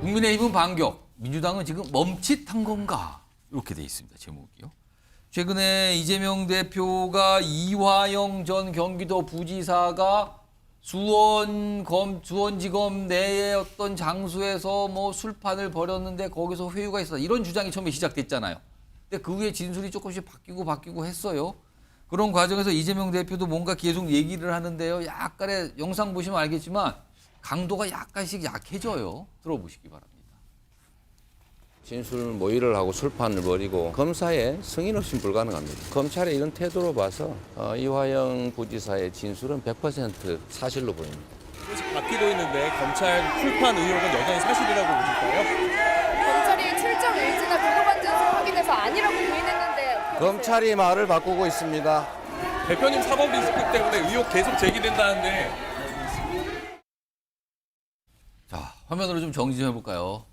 국민의힘은 반격, 민주당은 지금 멈칫한 건가? 이렇게 돼 있습니다. 제목이요. 최근에 이재명 대표가 이화영 전 경기도 부지사가 수원지검 내의 어떤 장소에서 뭐 술판을 벌였는데 거기서 회유가 있었다. 이런 주장이 처음에 시작됐잖아요. 근데 그 후에 진술이 조금씩 바뀌고 했어요. 그런 과정에서 이재명 대표도 뭔가 계속 얘기를 하는데요. 약간의 영상 보시면 알겠지만 강도가 약간씩 약해져요. 들어보시기 바랍니다. 진술 모의를 하고 술판을 벌이고 검사의 승인 없이는 불가능합니다. 검찰의 이런 태도로 봐서 이화영 부지사의 진술은 100% 사실로 보입니다. 조금씩 바뀌고 있는데 검찰 출판 의혹은 여전히 사실이라고 보실까요? 검찰이 출정 일지나 보고받은 진술 확인해서 아니라고 부인했는데 검찰이 말을 바꾸고 있습니다. 대표님 사법 리스크 때문에 의혹 계속 제기된다는데 자, 화면으로 좀 정리 좀 해볼까요?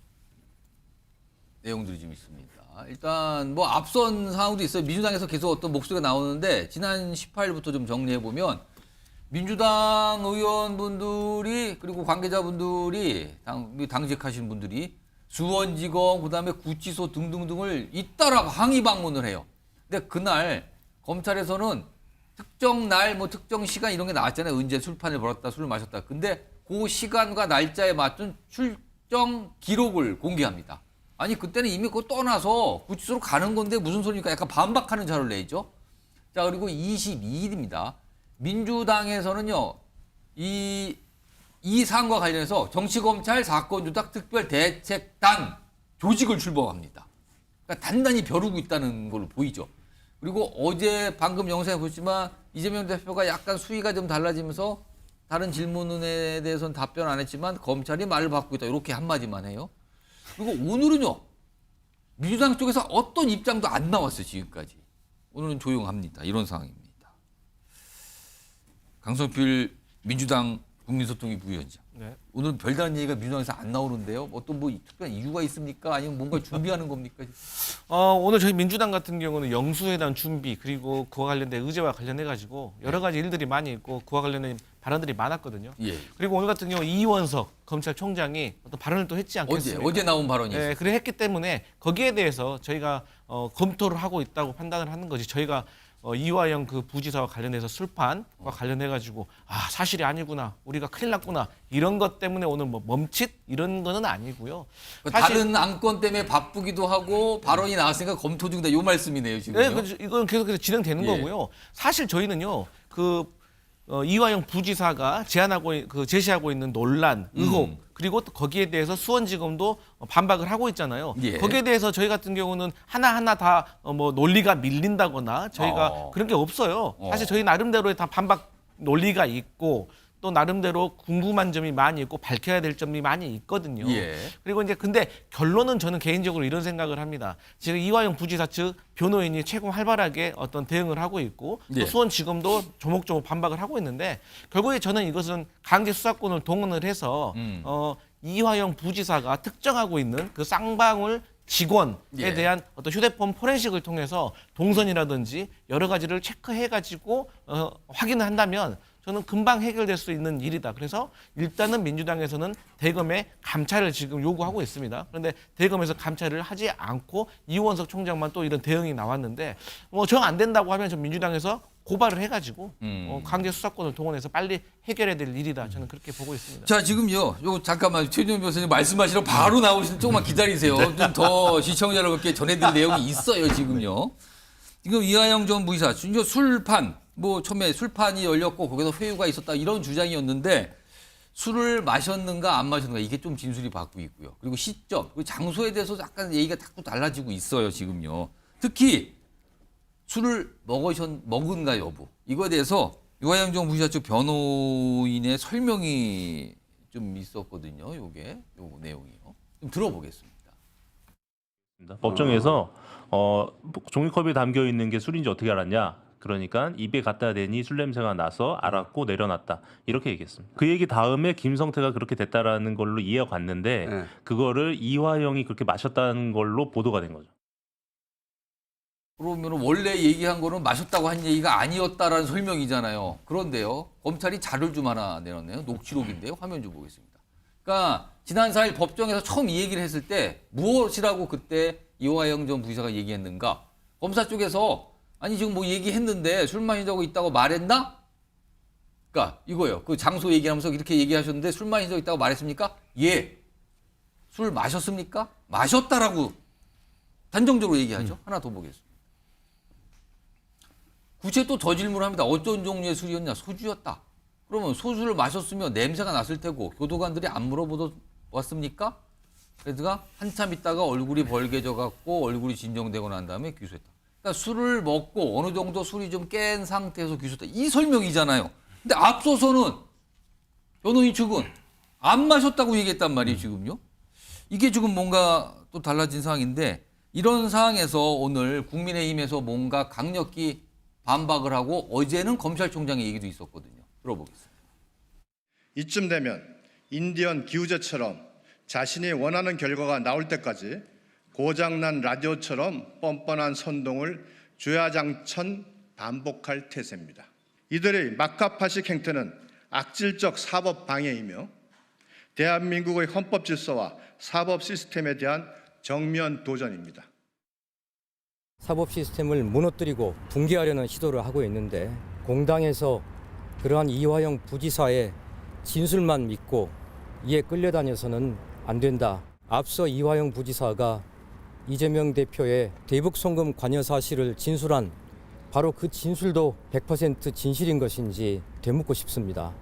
내용들이 좀 있습니다. 일단 뭐 앞선 상황도 있어요. 민주당에서 계속 어떤 목소리가 나오는데 지난 18일부터 좀 정리해보면 민주당 의원분들이 그리고 관계자분들이 당직하신 분들이 수원지검 그다음에 구치소 등등등을 잇따라 항의 방문을 해요. 근데 그날 검찰에서는 특정 날 뭐 특정 시간 이런 게 나왔잖아요. 언제 술판을 벌였다 술을 마셨다. 근데 그 시간과 날짜에 맞춘 출정 기록을 공개합니다. 아니 그때는 이미 그거 떠나서 구치소로 가는 건데 무슨 소리입니까? 약간 반박하는 자료를 내죠. 자 그리고 22일입니다. 민주당에서는요. 이 사안과 관련해서 정치검찰 사건조작특별대책단 조직을 출범합니다. 그러니까 단단히 벼르고 있다는 걸로 보이죠. 그리고 어제 방금 영상에 보시지만 이재명 대표가 약간 수위가 좀 달라지면서 다른 질문에 대해서는 답변 안 했지만 검찰이 말을 바꾸고 있다. 이렇게 한마디만 해요. 그리고 오늘은요. 민주당 쪽에서 어떤 입장도 안 나왔어요. 지금까지. 오늘은 조용합니다. 이런 상황입니다. 강성필 민주당 국민소통위 부위원장. 네. 오늘 별다른 얘기가 민주당에서 안 나오는데요. 어떤 뭐 특별한 이유가 있습니까? 아니면 뭔가 준비하는 겁니까? 오늘 저희 민주당 같은 경우는 영수회담 준비 그리고 그와 관련된 의제와 관련해 가지고 여러 가지 일들이 많이 있고 그와 관련된 발언들이 많았거든요. 예. 그리고 오늘 같은 경우 이원석 검찰총장이 어떤 발언을 또 했지 않겠습니까? 어제 나온 발언이 있어요. 네, 그래 했기 때문에 거기에 대해서 저희가 검토를 하고 있다고 판단을 하는 거지. 저희가 이화영 그 부지사와 관련해서 술판과 관련해 가지고 사실이 아니구나 우리가 큰일 났구나 이런 것 때문에 오늘 뭐 멈칫 이런 거는 아니고요. 사실 다른 안건 때문에 바쁘기도 하고 발언이 나왔으니까 검토 중이다 이 말씀이네요 지금. 네, 이건 계속해서 진행되는 거고요. 사실 저희는요 이화영 부지사가 제시하고 있는 논란, 의혹 그리고 또 거기에 대해서 수원지검도 반박을 하고 있잖아요. 예. 거기에 대해서 저희 같은 경우는 하나하나 다 뭐 논리가 밀린다거나 저희가 그런 게 없어요. 사실 저희 나름대로의 다 반박 논리가 있고 또 나름대로 궁금한 점이 많이 있고 밝혀야 될 점이 많이 있거든요. 예. 그리고 이제 근데 결론은 저는 개인적으로 이런 생각을 합니다. 지금 이화영 부지사 측 변호인이 최고 활발하게 어떤 대응을 하고 있고 또 수원지검도 조목조목 반박을 하고 있는데 결국에 저는 이것은 강제 수사권을 동원을 해서 이화영 부지사가 특정하고 있는 그 쌍방울 직원에 대한 어떤 휴대폰 포렌식을 통해서 동선이라든지 여러 가지를 체크해가지고 확인을 한다면 저는 금방 해결될 수 있는 일이다. 그래서 일단은 민주당에서는 대검의 감찰을 지금 요구하고 있습니다. 그런데 대검에서 감찰을 하지 않고 이원석 총장만 또 이런 대응이 나왔는데 뭐 정 안 된다고 하면 전 민주당에서 고발을 해가지고 강제 수사권을 동원해서 빨리 해결해야 될 일이다. 저는 그렇게 보고 있습니다. 자 지금요. 요 잠깐만 최준호 변호사님 말씀하시러 바로 나오시는 조금만 기다리세요. 좀 더 시청자 여러분께 전해드릴 내용이 있어요. 지금요. 지금 이화영 전 부지사 술판 뭐 처음에 술판이 열렸고 거기서 회유가 있었다 이런 주장이었는데 술을 마셨는가 안 마셨는가 이게 좀 진술이 바뀌고 있고요. 그리고 시점, 그리고 장소에 대해서 약간 얘기가 자꾸 달라지고 있어요. 지금요. 특히 술을 먹은가 여부 이거에 대해서 이화영 전 부지사 측 변호인의 설명이 좀 있었거든요. 요 내용이요. 좀 들어보겠습니다. 법정에서 종이컵에 담겨 있는 게 술인지 어떻게 알았냐? 그러니까 입에 갖다 대니 술 냄새가 나서 알았고 내려놨다 이렇게 얘기했습니다. 그 얘기 다음에 김성태가 그렇게 됐다라는 걸로 이어갔는데 그거를 이화영이 그렇게 마셨다는 걸로 보도가 된 거죠. 그러면 원래 얘기한 거는 마셨다고 한 얘기가 아니었다라는 설명이잖아요. 그런데요. 검찰이 자료를 좀 하나 내놨네요. 녹취록인데요. 화면 좀 보겠습니다. 그러니까 지난 4일 법정에서 처음 이 얘기를 했을 때 무엇이라고 그때 이화영 전 부지사가 얘기했는가? 검사 쪽에서 아니 지금 뭐 얘기했는데 술 마신 적 있다고 말했나? 그러니까 이거예요. 그 장소 얘기하면서 이렇게 얘기하셨는데 술 마신 적 있다고 말했습니까? 예. 술 마셨습니까? 마셨다라고 단정적으로 얘기하죠. 하나 더 보겠습니다. 구체 또 저 질문을 합니다. 어떤 종류의 술이었냐? 소주였다. 그러면 소주를 마셨으면 냄새가 났을 테고 교도관들이 안 물어보았습니까? 그래서 한참 있다가 얼굴이 벌개져 갖고 얼굴이 진정되고 난 다음에 기소했다. 그러니까 술을 먹고 어느 정도 술이 좀 깬 상태에서 기소했다. 이 설명이잖아요. 근데 앞서서는 변호인 측은 안 마셨다고 얘기했단 말이에요, 지금요. 이게 지금 뭔가 또 달라진 상황인데 이런 상황에서 오늘 국민의힘에서 뭔가 강력히 반박을 하고 어제는 검찰총장의 얘기도 있었거든요. 들어보겠습니다. 이쯤 되면 인디언 기우제처럼 자신이 원하는 결과가 나올 때까지 고장난 라디오처럼 뻔뻔한 선동을 주야장천 반복할 태세입니다. 이들의 막가파식 행태는 악질적 사법 방해이며 대한민국의 헌법 질서와 사법 시스템에 대한 정면 도전입니다. 사법 시스템을 무너뜨리고 붕괴하려는 시도를 하고 있는데 공당에서 그러한 이화영 부지사의 진술만 믿고 이에 끌려다녀서는 안 된다. 앞서 이화영 부지사가 이재명 대표의 대북 송금 관여 사실을 진술한 바로 그 진술도 100% 진실인 것인지 되묻고 싶습니다.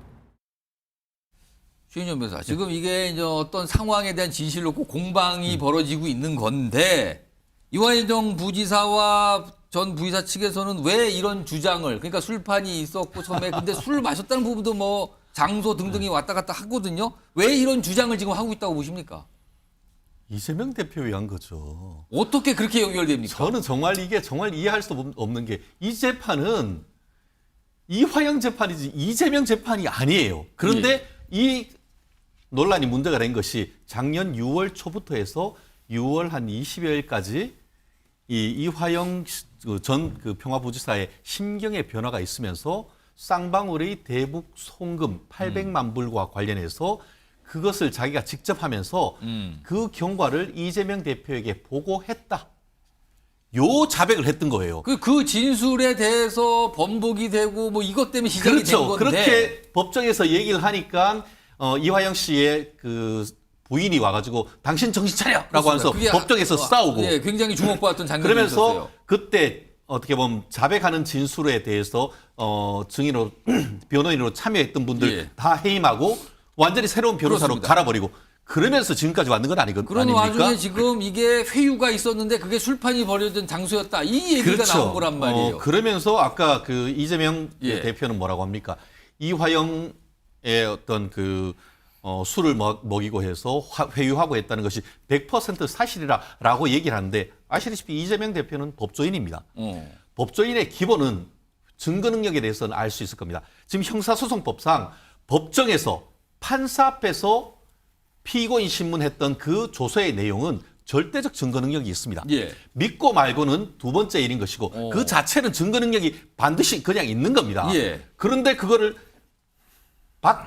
최인현 변호사, 지금 이게 이제 어떤 상황에 대한 진실로 꼭 공방이 벌어지고 있는 건데 이화영 부지사와 전 부지사 측에서는 왜 이런 주장을, 그러니까 술판이 있었고 처음에 근데 술을 마셨다는 부분도 뭐 장소 등등이 왔다 갔다 하거든요. 왜 이런 주장을 지금 하고 있다고 보십니까? 이재명 대표에 의한 거죠. 어떻게 그렇게 연결됩니까? 저는 정말 이게 정말 이해할 수 없는 게 이 재판은 이화영 재판이지 이재명 재판이 아니에요. 그런데 이 논란이 문제가 된 것이 작년 6월 초부터 해서 6월 한 20여일까지 이화영 전 평화부지사의 심경의 변화가 있으면서 쌍방울의 대북 송금 800만 불과 관련해서 그것을 자기가 직접 하면서 그 경과를 이재명 대표에게 보고했다. 요 자백을 했던 거예요. 그 진술에 대해서 번복이 되고 뭐 이것 때문에 시작이 그렇죠. 된 건데. 그렇게 법정에서 얘기를 하니까 이화영 씨의 그 부인이 와가지고 당신 정신 차려라고 하면서 법정에서 싸우고. 예, 굉장히 주목받았던 장면이 그러면서 있었어요. 그때 어떻게 보면 자백하는 진술에 대해서 증인으로 변호인으로 참여했던 분들 예. 다 해임하고 완전히 새로운 변호사로 그렇습니다. 갈아버리고 그러면서 지금까지 왔는 건 아닙니까? 그런 와중에 지금 이게 회유가 있었는데 그게 술판이 벌어진 장소였다. 이 얘기가 그렇죠. 나온 거란 말이에요. 그러면서 아까 그 이재명 예. 대표는 뭐라고 합니까? 이화영의 어떤 그 술을 먹이고 해서 회유하고 했다는 것이 100% 사실이라고 얘기를 하는데 아시다시피 이재명 대표는 법조인입니다. 법조인의 기본은 증거 능력에 대해서는 알 수 있을 겁니다. 지금 형사소송법상 법정에서 판사 앞에서 피고인 신문했던 그 조서의 내용은 절대적 증거 능력이 있습니다. 예. 믿고 말고는 두 번째 일인 것이고 그 자체는 증거 능력이 반드시 그냥 있는 겁니다. 예. 그런데 그거를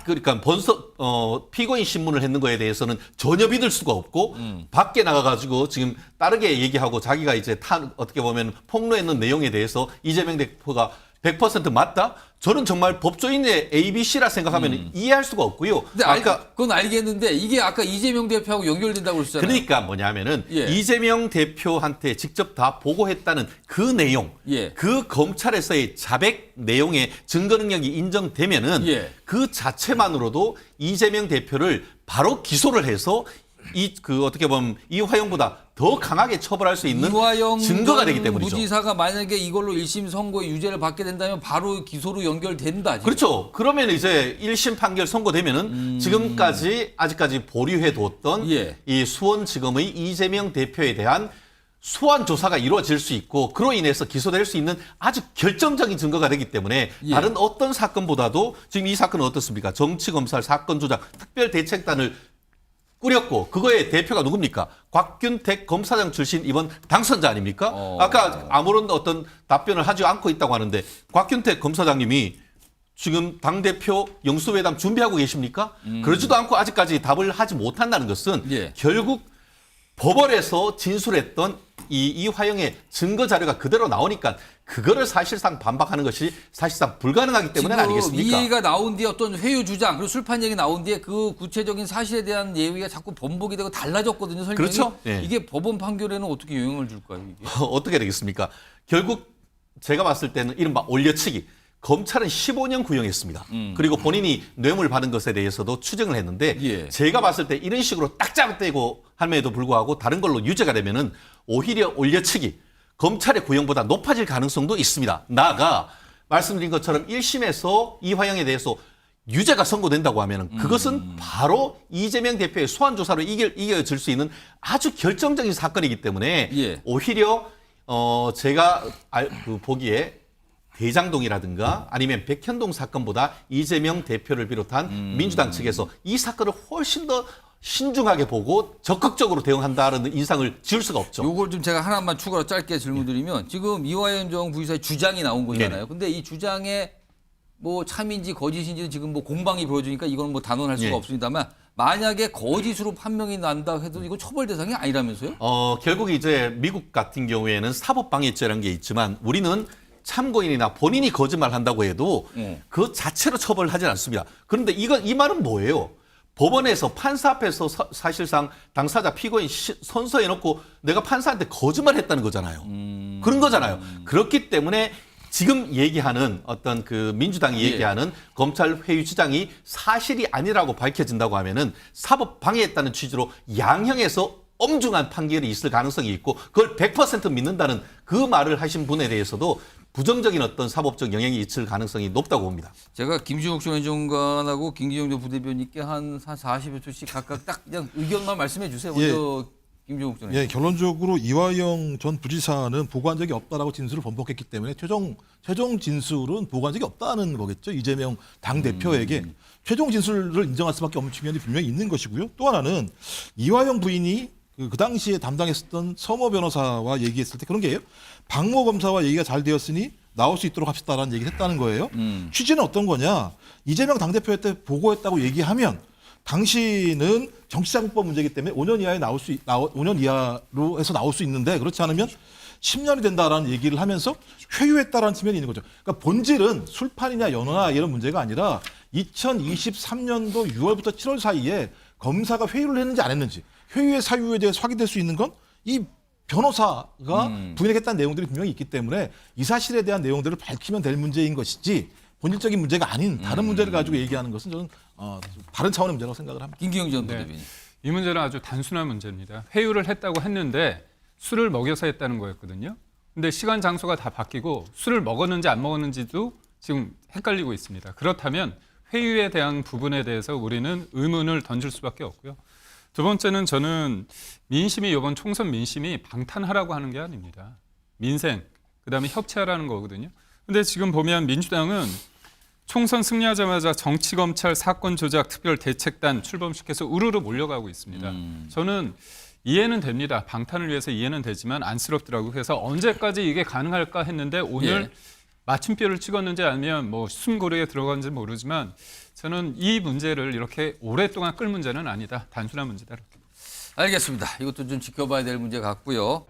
그러니까 피고인 신문을 했는 거에 대해서는 전혀 믿을 수가 없고 밖에 나가가지고 지금 다르게 얘기하고 자기가 이제 어떻게 보면 폭로했는 내용에 대해서 이재명 대표가 100% 맞다? 저는 정말 법조인의 ABC라 생각하면 이해할 수가 없고요. 근데 그건 알겠는데 이게 아까 이재명 대표하고 연결된다고 그러셨잖아요. 그러니까 뭐냐면은 예. 이재명 대표한테 직접 다 보고했다는 그 내용, 예. 그 검찰에서의 자백 내용의 증거 능력이 인정되면은 예. 그 자체만으로도 이재명 대표를 바로 기소를 해서 어떻게 보면 이화영보다 더 강하게 처벌할 수 있는 이화영 증거가 되기 때문이죠. 부지사가 만약에 이걸로 1심 선고에 유죄를 받게 된다면 바로 기소로 연결된다. 지금. 그렇죠. 그러면 이제 1심 판결 선고되면은 지금까지 아직까지 보류해 뒀던 예. 이 수원지검의 이재명 대표에 대한 소환 조사가 이루어질 수 있고 그로 인해서 기소될 수 있는 아주 결정적인 증거가 되기 때문에 예. 다른 어떤 사건보다도 지금 이 사건은 어떻습니까? 정치검찰 사건조작 특별대책단을 꾸렸고 그거의 대표가 누굽니까? 곽균택 검사장 출신 이번 당선자 아닙니까? 아까 아무런 어떤 답변을 하지 않고 있다고 하는데 곽균택 검사장님이 지금 당대표 영수회담 준비하고 계십니까? 그러지도 않고 아직까지 답을 하지 못한다는 것은 예. 결국 법원에서 진술했던 이화영의 증거 자료가 그대로 나오니까 그거를 사실상 반박하는 것이 사실상 불가능하기 때문에 지금 아니겠습니까? 이 얘기가 나온 뒤에 어떤 회유 주장 그리고 술판 얘기 나온 뒤에 그 구체적인 사실에 대한 얘기가 자꾸 번복이 되고 달라졌거든요. 설명이. 그렇죠. 예. 이게 법원 판결에는 어떻게 영향을 줄까요? 이게? 어떻게 되겠습니까? 결국 제가 봤을 때는 이른바 올려치기. 검찰은 15년 구형했습니다. 그리고 본인이 뇌물 받은 것에 대해서도 추정을 했는데 예. 제가 봤을 때 이런 식으로 딱 잡아떼고 함에도 불구하고 다른 걸로 유죄가 되면은 오히려 올려치기, 검찰의 구형보다 높아질 가능성도 있습니다. 나아가 말씀드린 것처럼 1심에서 이화영에 대해서 유죄가 선고된다고 하면은 그것은 바로 이재명 대표의 소환 조사로 이겨질 수 있는 아주 결정적인 사건이기 때문에 예. 오히려 제가 보기에 대장동이라든가 아니면 백현동 사건보다 이재명 대표를 비롯한 민주당 측에서 이 사건을 훨씬 더 신중하게 보고 적극적으로 대응한다는 인상을 지울 수가 없죠. 요걸 좀 제가 하나만 추가로 짧게 질문드리면 지금 이화영 전 부지사의 주장이 나온 거잖아요. 근데 이 주장에 뭐 참인지 거짓인지는 지금 뭐 공방이 벌어지니까 이건 뭐 단언할 수가 예. 없습니다만 만약에 거짓으로 판명이 난다 해도 이거 처벌 대상이 아니라면서요? 결국 이제 미국 같은 경우에는 사법방해죄라는 게 있지만 우리는 참고인이나 본인이 거짓말한다고 해도 그 자체로 처벌하지 않습니다. 그런데 이 말은 뭐예요? 법원에서 판사 앞에서 사실상 당사자 피고인 선서해놓고 내가 판사한테 거짓말했다는 거잖아요. 그런 거잖아요. 그렇기 때문에 지금 얘기하는 어떤 그 민주당이 얘기하는 검찰 회유 주장이 사실이 아니라고 밝혀진다고 하면은 사법 방해했다는 취지로 양형에서 엄중한 판결이 있을 가능성이 있고 그걸 100% 믿는다는 그 말을 하신 분에 대해서도 부정적인 어떤 사법적 영향이 있을 가능성이 높다고 봅니다. 제가 김준욱 전 행정관하고 김기정 전 부대변인께 한 40여 초씩 각각 딱 그냥 의견만 말씀해 주세요. 먼저 김준욱 전 행정관. 결론적으로 이화영 전 부지사는 보고한 적이 없다라고 진술을 번복했기 때문에 최종 진술은 보고한 적이 없다는 거겠죠. 이재명 당대표에게 최종 진술을 인정할 수밖에 없는 측면이 분명히 있는 것이고요. 또 하나는 이화영 부인이 그 당시에 담당했었던 서모 변호사와 얘기했을 때 그런 게예요. 박모 검사와 얘기가 잘 되었으니 나올 수 있도록 합시다라는 얘기를 했다는 거예요. 취지는 어떤 거냐. 이재명 당대표한테 보고했다고 얘기하면 당신은 정치자금법 문제이기 때문에 5년 이하에 5년 이하로 해서 나올 수 있는데 그렇지 않으면 10년이 된다라는 얘기를 하면서 회유했다라는 측면이 있는 거죠. 그러니까 본질은 술판이냐 연어나 이런 문제가 아니라 2023년도 6월부터 7월 사이에 검사가 회유를 했는지 안 했는지 회유의 사유에 대해서 확인될 수 있는 건 이 변호사가 부인하겠다는 내용들이 분명히 있기 때문에 이 사실에 대한 내용들을 밝히면 될 문제인 것이지 본질적인 문제가 아닌 다른 문제를 가지고 얘기하는 것은 저는 다른 차원의 문제라고 생각을 합니다. 김기정 전 부대변인. 이 문제는 아주 단순한 문제입니다. 회유를 했다고 했는데 술을 먹여서 했다는 거였거든요. 근데 시간 장소가 다 바뀌고 술을 먹었는지 안 먹었는지도 지금 헷갈리고 있습니다. 그렇다면 회유에 대한 부분에 대해서 우리는 의문을 던질 수밖에 없고요. 두 번째는 저는 민심이 이번 총선 민심이 방탄하라고 하는 게 아닙니다. 민생, 그다음에 협치하라는 거거든요. 근데 지금 보면 민주당은 총선 승리하자마자 정치검찰 사건조작특별대책단 출범시켜서 우르르 몰려가고 있습니다. 저는 이해는 됩니다. 방탄을 위해서 이해는 되지만 안쓰럽더라고요. 그래서 언제까지 이게 가능할까 했는데 오늘 마침표를 찍었는지 아니면 뭐 숨고르에 들어간지 모르지만 저는 이 문제를 이렇게 오랫동안 끌 문제는 아니다. 단순한 문제다. 알겠습니다. 이것도 좀 지켜봐야 될 문제 같고요.